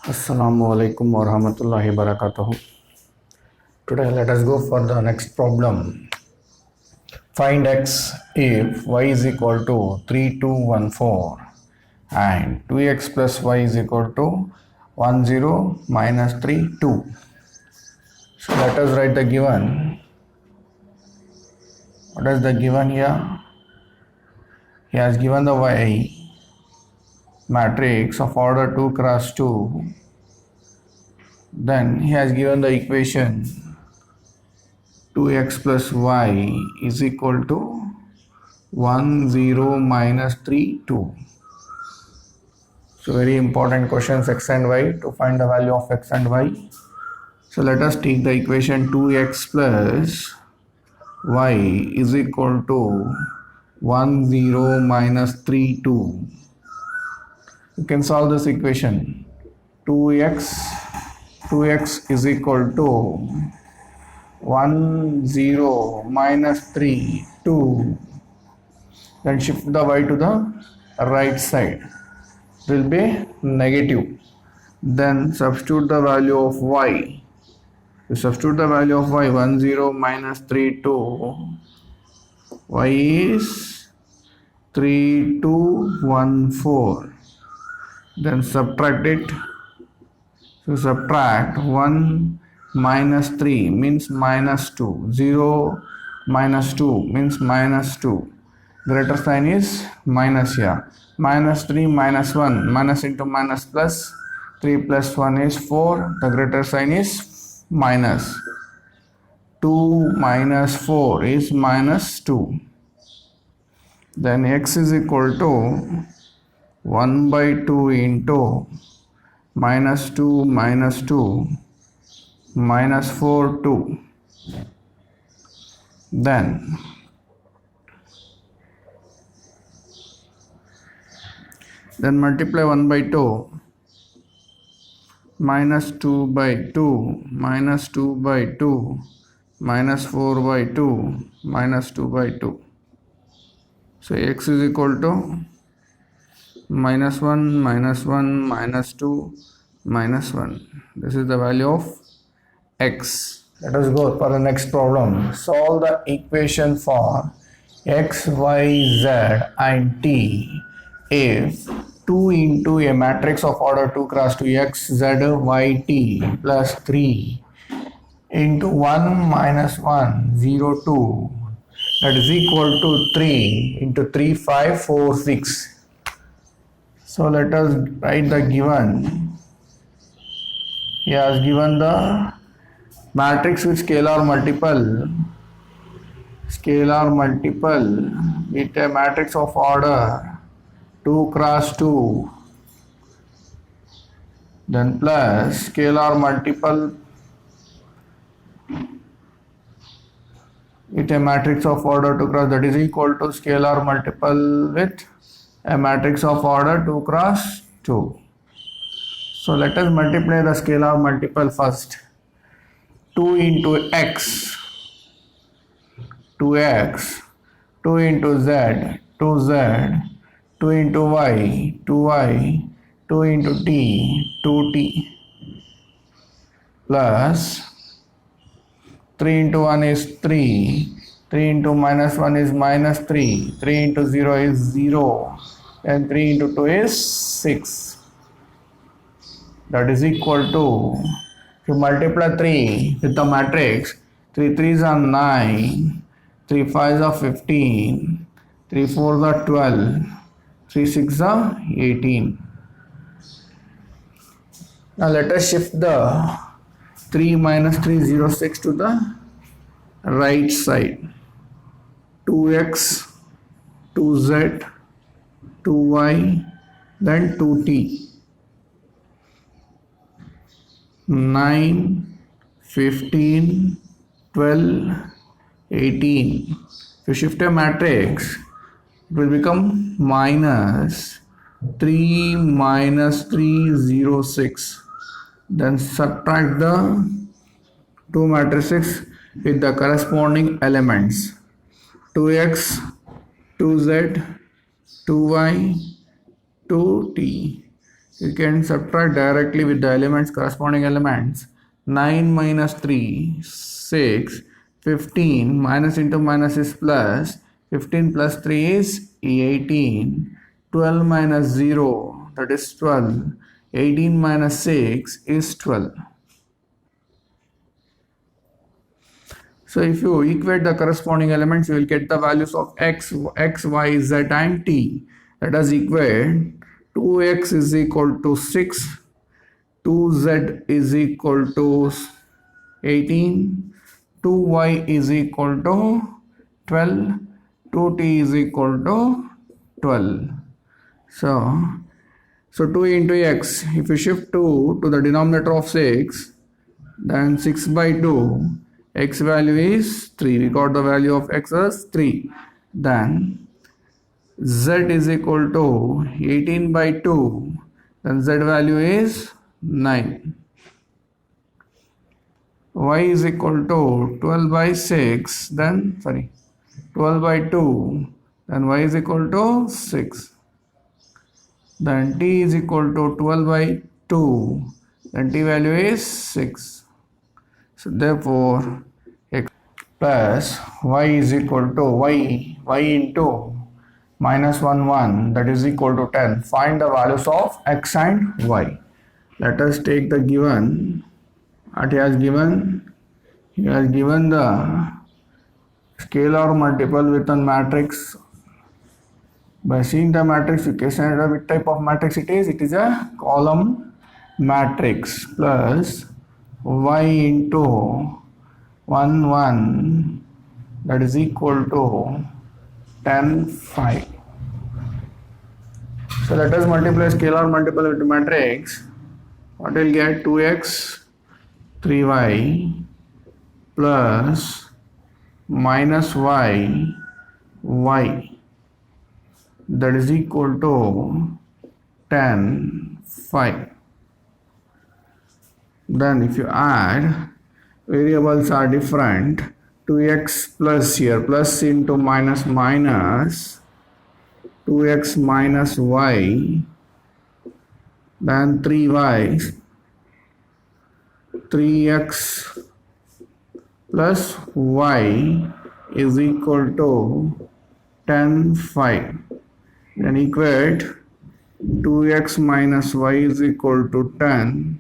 Assalamualaikum warahmatullahi wabarakatuh. Today let us go for the next problem. Find x if y is equal to 3214 and 2x plus y is equal to 10 minus 3 2. So let us write the given. What is the given here? He has given the y matrix of order 2 cross 2. Then he has given the equation 2x plus y is equal to 10 minus 3 2. So very important questions x and y to find the value of x and y. So let us take the equation 2x plus y is equal to 10 minus 3 2. You can solve this equation. 2x is equal to 10 minus 3 2. Then shift the y to the right side. It will be negative. Then substitute the value of y. You substitute the value of y. 10 minus 3 2. Y is 3214. Then subtract it. So subtract 1 minus 3 means minus 2. 0 minus 2 means minus 2. Greater sign is minus here. Minus 3 minus 1. Minus into minus plus. 3 plus 1 is 4. The greater sign is minus. 2 minus 4 is minus 2. Then x is equal to 1 by 2 into minus 2 minus 2 minus 4 2. Then multiply 1 by 2 minus 2 by 2 minus 2 by 2 minus 4 by 2 minus 2 by 2. So x is equal to minus 1 minus 1 minus 2 minus 1. This is the value of x. Let us go for the next problem. Solve the equation for x, y, z and t if 2 into a matrix of order 2 cross 2 x, z, y, t plus 3 into 1 minus 1 0 2, that is equal to 3 into 3 5 4 6. So let us write the given. He has given the matrix with scalar multiple with a matrix of order 2 cross 2, then plus scalar multiple with a matrix of order 2 cross, that is equal to scalar multiple with a matrix of order 2 cross 2. So let us multiply the scalar multiple first. 2 into x, 2x, 2 into z, 2z, 2 into y, 2y, 2 into t, 2t, plus 3 into 1 is 3, 3 into minus 1 is minus 3, 3 into 0 is 0, and 3 into 2 is 6. That is equal to, if you multiply 3 with the matrix, 3 3s are 9, 3 5s are 15, 3 4s are 12, 3 6s are 18. Now let us shift the 3 minus 3 0 6 to the right side. 2x, 2z, 2y, then 2t. 9, 15, 12, 18. If you shift a matrix, it will become minus 3 minus 3 0 6. Then subtract the two matrices with the corresponding elements. 2x, 2z, 2y, 2t. You can subtract directly with the elements, corresponding elements. 9 minus 3, 6. 15 minus into minus is plus. 15 plus 3 is 18. 12 minus 0, that is 12. 18 minus 6 is 12. So if you equate the corresponding elements, you will get the values of x, y, z and t. Let us equate. 2x is equal to 6, 2z is equal to 18, 2y is equal to 12, 2t is equal to 12. So 2 into x, if you shift 2 to the denominator of 6, then 6 by 2, x value is 3. We got the value of x as 3. Then z is equal to 18 by 2, then z value is 9. Y is equal to 12 by 6, then 12 by 2, then y is equal to 6. Then t is equal to 12 by 2, then t value is 6. So therefore x plus y is equal to y into minus 1 1, that is equal to 10. Find the values of x and y. Let us take the given. What he has given? He has given the scalar multiple with a matrix. By seeing the matrix, you can say which type of matrix it is. It is a column matrix plus y into 1 1, that is equal to 10 5. So let us multiply scalar multiple with matrix. What will get? 2x 3y plus minus y, that is equal to 10 5. Then if you add, variables are different. 2x plus here, plus into minus minus, 2x minus y, then 3y, 3x plus y is equal to 10 5. Then equate 2x minus y is equal to 10.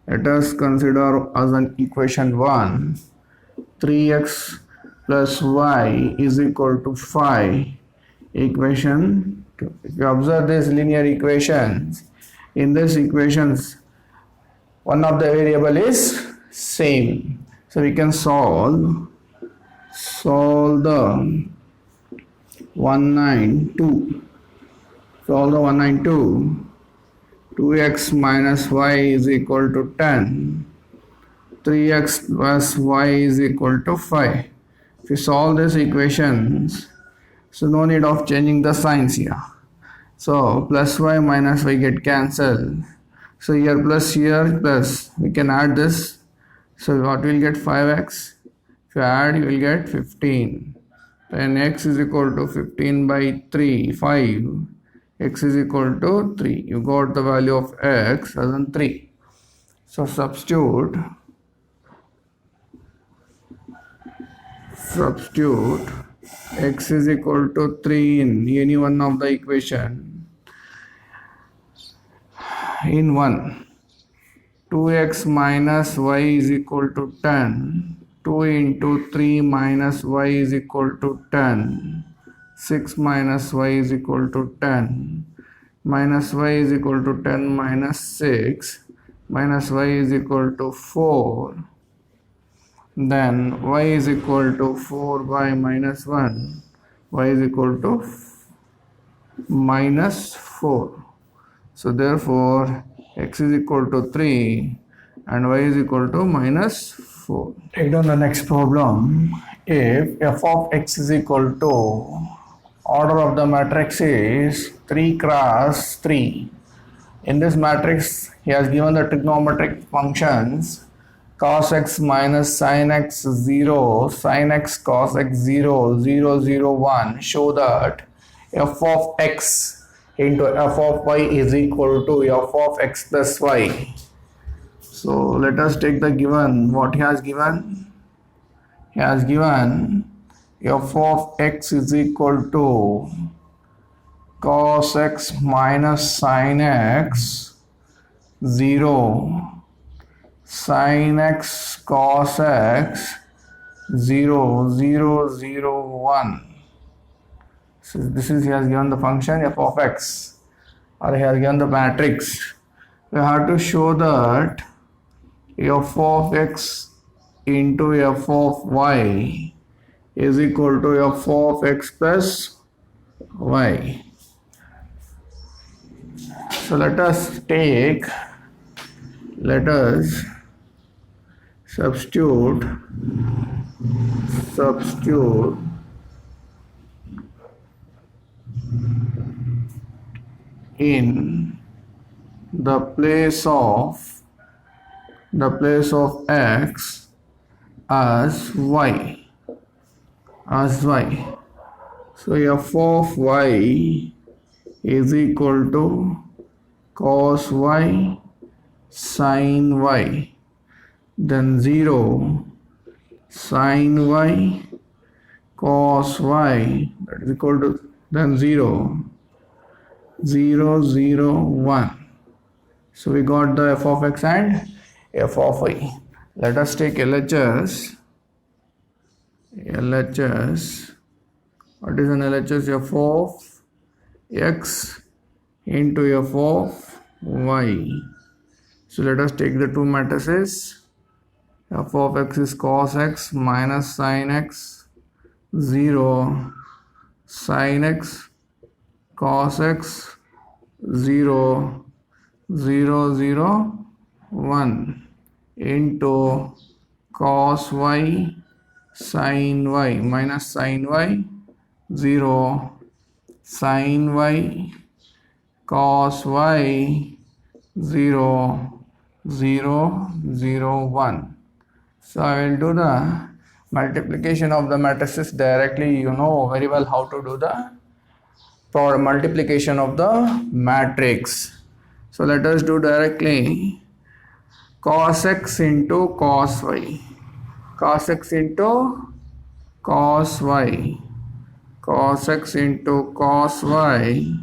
Let us consider as an equation 1. 3x plus y is equal to 5. Equation 2. If you observe these linear equations, in these equations one of the variable is same. So we can solve the 192. Solve the 192. 2x minus y is equal to 10. 3x plus y is equal to 5. If you solve these equations, so no need of changing the signs here. So plus y minus y get cancelled. So here plus, we can add this. So what will get? 5x. If you add, you will get 15. Then x is equal to 15 by 3, 5. X is equal to 3. You got the value of x as in 3. So substitute x is equal to 3 in any one of the equation. In 1, 2x minus y is equal to 10. 2 into 3 minus y is equal to 10. 6 minus y is equal to 10. Minus y is equal to 10 minus 6. Minus y is equal to 4. Then y is equal to 4 by minus 1. Y is equal to minus 4. So therefore x is equal to 3 and y is equal to minus 4. Take down the next problem. If f of x is equal to, order of the matrix is 3 cross 3. In this matrix, he has given the trigonometric functions cos x minus sin x 0, sin x cos x 0, 0, 0, 1. Show that f of x into f of y is equal to f of x plus y. So let us take the given. What he has given? He has given f of x is equal to cos x minus sin x 0 sin x cos x 0 0 0 1. So this is, he has given the function f of x, or he has given the matrix. We have to show that f of x into f of y is equal to f of x plus y. So let us substitute in the place of x as y. So f of y is equal to cos y sin y, then 0 sin y cos y, that is equal to, then 0 0 0 1. So we got the f of x and f of y. Let us take LHS. What is an LHS? f of x into f of y. So let us take the two matrices. F of x is cos x minus sin x 0 sin x cos x 0 0 0 1 into cos y sin y minus sin y 0 sin y cos y 0 0 0 1. So I will do the multiplication of the matrices directly. You know very well how to do the multiplication of the matrix. So let us do directly cos x into cos y. Cos x into cos y. Cos x into cos y,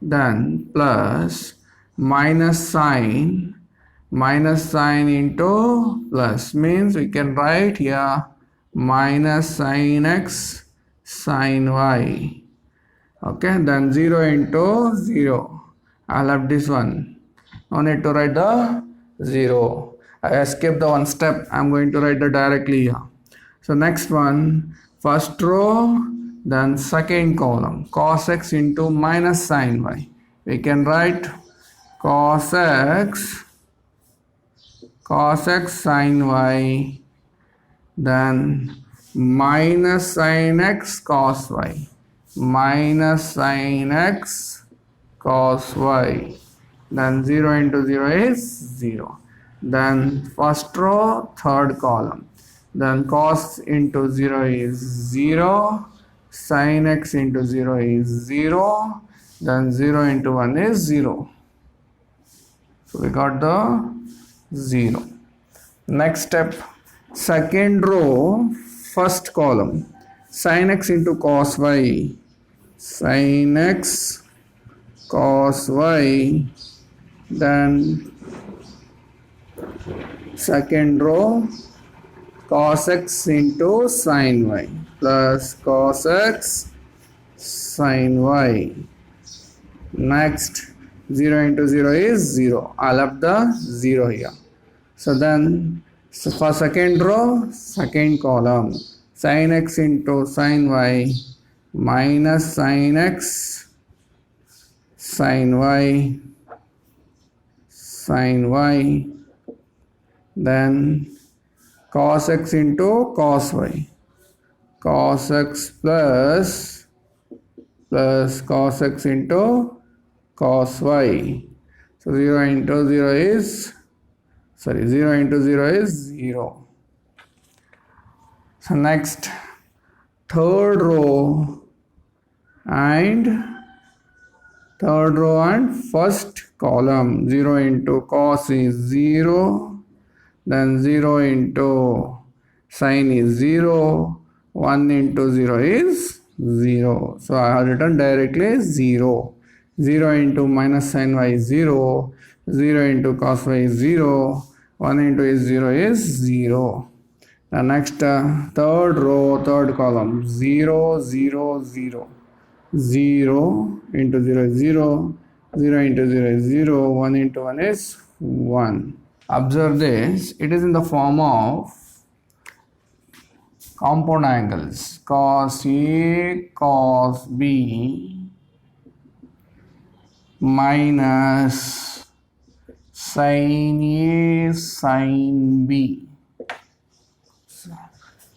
then plus minus sign into plus, means we can write here minus sin x sin y. Okay, then 0 into 0. I'll have this one. No need to write the 0. I skipped the one step. I'm going to write the directly here. So next one, first row, then second column, cos x into minus sin y. We can write cos x sin y, then minus sin x cos y, minus sin x cos y, then 0 into 0 is 0. Then first row, third column, then cos into 0 is 0, sin x into 0 is 0, then 0 into 1 is 0. So we got the 0. Next step, second row, first column, sin x into cos y, sin x cos y, then second row, cos x into sin y plus cos x sin y. Next, 0 into 0 is 0. I'll have the 0 here. So then, for second row, second column, sin x into sin y minus sin x sin y, then cos x into cos y, cos x plus cos x into cos y. So 0 into 0 is 0. So next, third row and third row and first column. 0 into cos is 0, then 0 into sin is 0, 1 into 0 is 0. So I have written directly 0. 0 into minus sin y is 0, 0 into cos y is 0, 1 into is 0 is 0. The next third row, third column, 0, 0, 0. 0 into 0 is 0, 0 into 0 is 0, 1 into 1 is 1. Observe this, it is in the form of compound angles. Cos A, cos B minus sin A, sin B.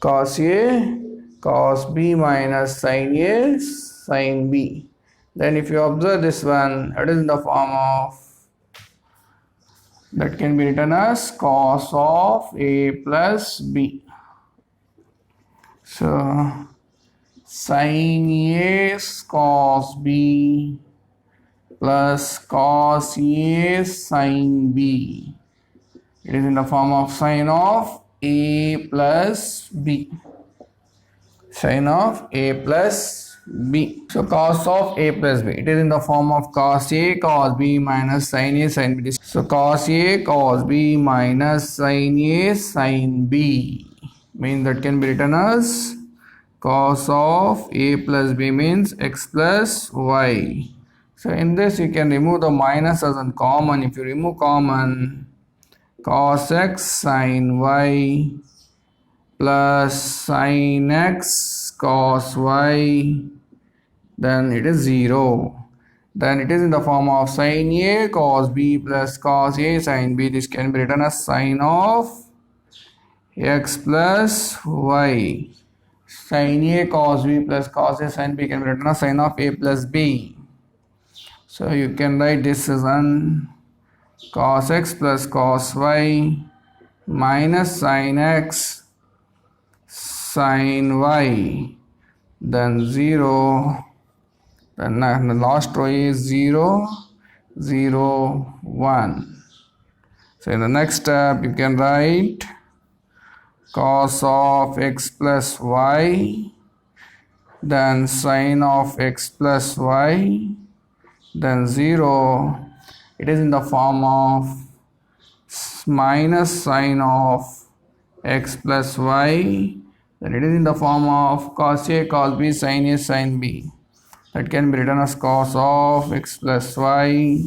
Cos A, cos B minus sin A, sin B. Then if you observe this one, it is in the form of, that can be written as cos of A plus B. So sin A cos B plus cos A sin B. It is in the form of sin of A plus B. Sin of A plus B. So cos of A plus B. It is in the form of cos A cos B minus sin A sin B. So cos A cos B minus sin A sin B means that can be written as cos of A plus B means x plus y. So in this you can remove the minus as in common. If you remove common, cos x sin y plus sin x cos y, then it is 0. Then it is in the form of sin A cos B plus cos A sin B. This can be written as sin of x plus y. Sin A cos B plus cos A sin B can be written as sin of A plus B. So you can write this as an cos x plus cos y minus sin x sin y, then 0, then the last row is 0, 0, 1. So in the next step you can write cos of x plus y, then sin of x plus y, then 0. It is in the form of minus sin of x plus y, then it is in the form of cos A cos B sin A sin B. That can be written as cos of x plus y,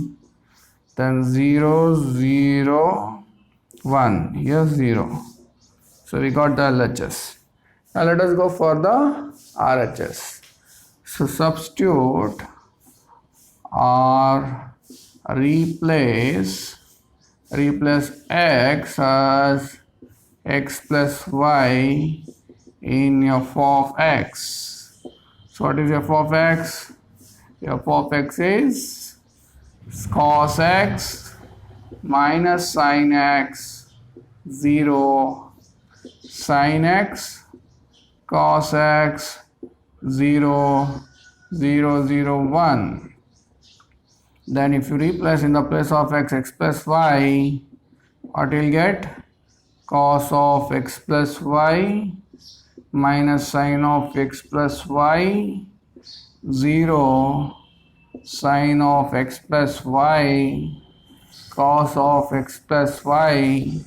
then 0, 0, 1. Here 0. So we got the LHS. Now let us go for the RHS. So substitute or replace x as x plus y in f of x. So what is f of x? F of x is cos x minus sin x 0, sin x cos x 0, 0, 0, 1. Then if you replace in the place of x, x plus y, what you will get? Cos of x plus y minus sin of x plus y 0, sin of x plus y cos of x plus y,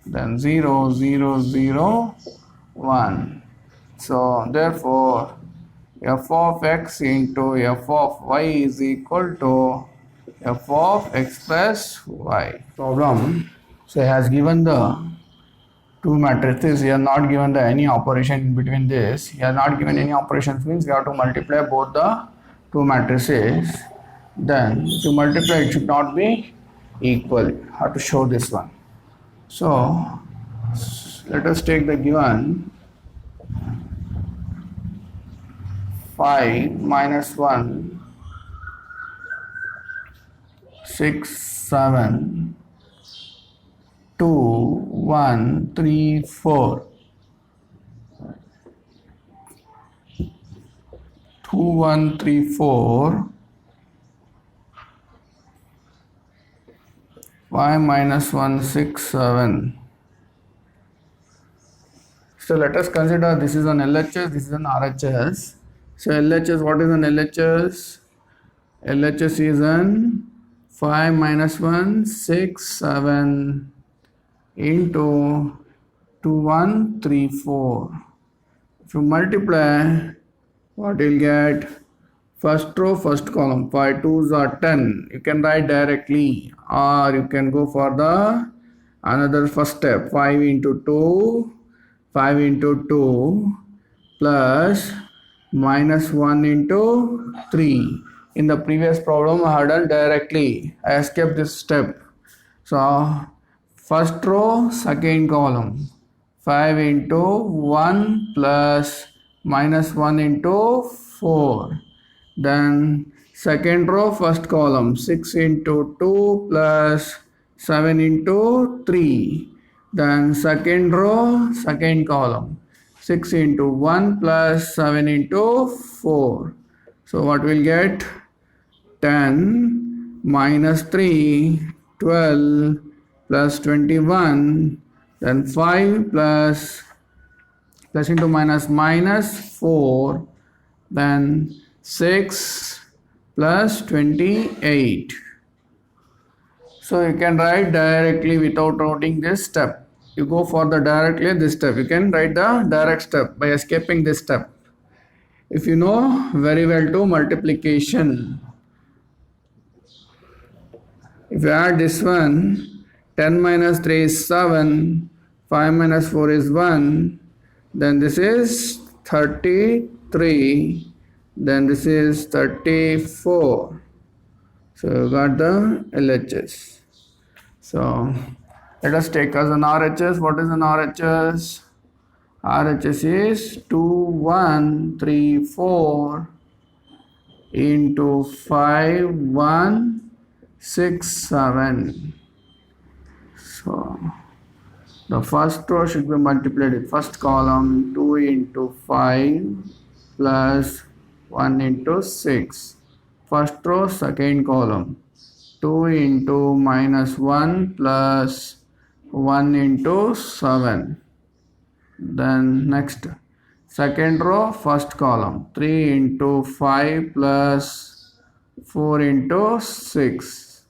then 0, 0, 0, 1. So therefore f of x into f of y is equal to f of x plus y. Problem. So he has given the two matrices. He has not given the any operation in between this. He has not given any operations means we have to multiply both the two matrices. Then to multiply it should not be equal. How to show this one? So let us take the given 5 minus 1 6 7 2 1 3 4 2 1 3 4 y minus 1, 6, 7. So let us consider this is an LHS, this is an RHS. So LHS, what is an LHS? LHS is an 5 minus 1, 6, 7 into 2, 1, 3, 4. If you multiply, what you'll get? First row, first column. 5 2s are 10. You can write directly, or you can go for the another first step. 5 into 2, 5 into 2 plus minus 1 into 3. In the previous problem I had done directly. I escaped this step. So first row, second column. 5 into 1 plus minus 1 into 4. Then second row, first column. 6 into 2 plus 7 into 3. Then second row, second column. 6 into 1 plus 7 into 4. So what we'll get? 10 minus 3, 12 plus 21, then 5 plus into minus 4, then 6 plus 28. So you can write directly without noting this step. You go for the directly this step. You can write the direct step by escaping this step. If you know very well to multiplication. If you add this one, 10 minus 3 is 7, 5 minus 4 is 1, then this is 33, then this is 34. So you got the LHS. So let us take as an RHS. What is an RHS? RHS is 2, 1, 3, 4 into 5, 1, 6, 7. So the first row should be multiplied with first column. 2 into 5 plus 1 into 6. First row, second column. 2 into minus 1 plus 1 into 7. Then next, second row, first column. 3 into 5 plus 4 into 6.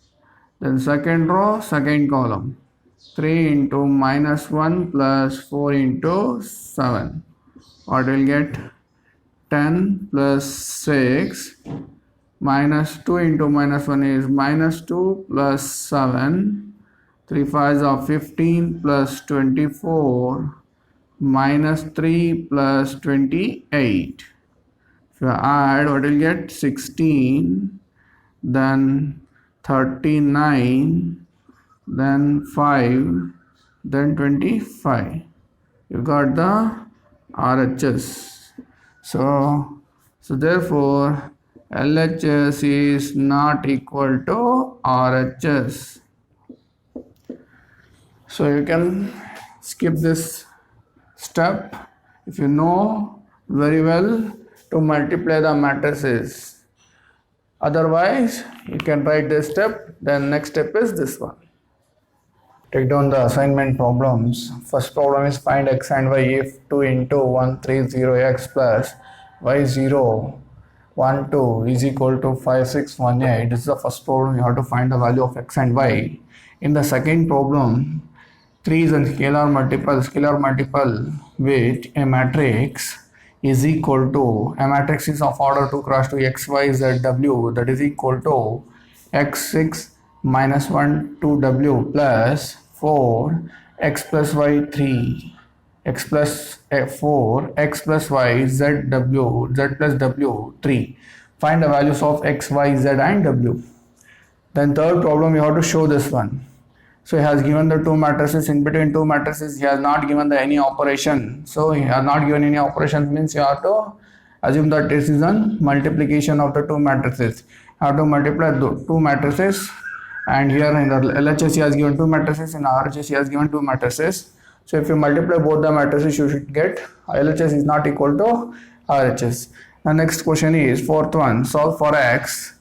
Then second row, second column. 3 into minus 1 plus 4 into 7. What will get? 10 plus 6 minus 2 into minus 1 is minus 2 plus 7. 3 5s are 15 plus 24 minus 3 plus 28. If you add, what will get? 16, then 39, then 5, then 25. You got the RHS. So therefore LHS is not equal to RHS. So you can skip this step if you know very well to multiply the matrices. Otherwise, you can write this step. Then next step is this one. Take down the assignment problems. First problem is find x and y if 2 into 130x plus y0 12 is equal to 5618. This is the first problem. You have to find the value of x and y. In the second problem, 3 is a scalar multiple with a matrix is equal to, a matrix is of order 2 cross 2 x, y, z, w, that is equal to x6 minus 1 2w plus 4 x plus y 3 x plus 4 x plus y z w z plus w 3. Find the values of x, y, z and w. Then third problem, you have to show this one. So he has given the two matrices. In between two matrices he has not given any operation. So he has not given any operation means you have to assume that this is a multiplication of the two matrices. You have to multiply the two matrices, and here in the LHS he has given two matrices, in RHS he has given two matrices. So if you multiply both the matrices, you should get LHS is not equal to RHS. The next question is fourth one. Solve for x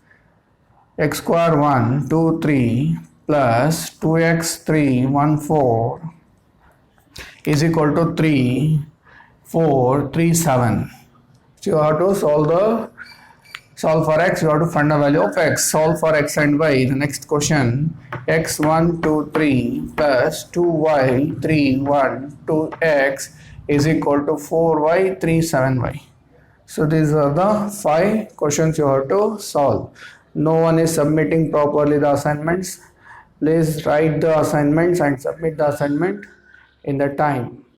square 1 2 3 plus 2x3 1 4 is equal to 3 4 3 7. So you have to solve for x, you have to find the value of x. Solve for x and y. The next question, x 1 2 3 plus 2y 3 1 2x is equal to 4y 3 7y. So these are the 5 questions you have to solve. No one is submitting properly the assignments. Please write the assignments and submit the assignment in the time.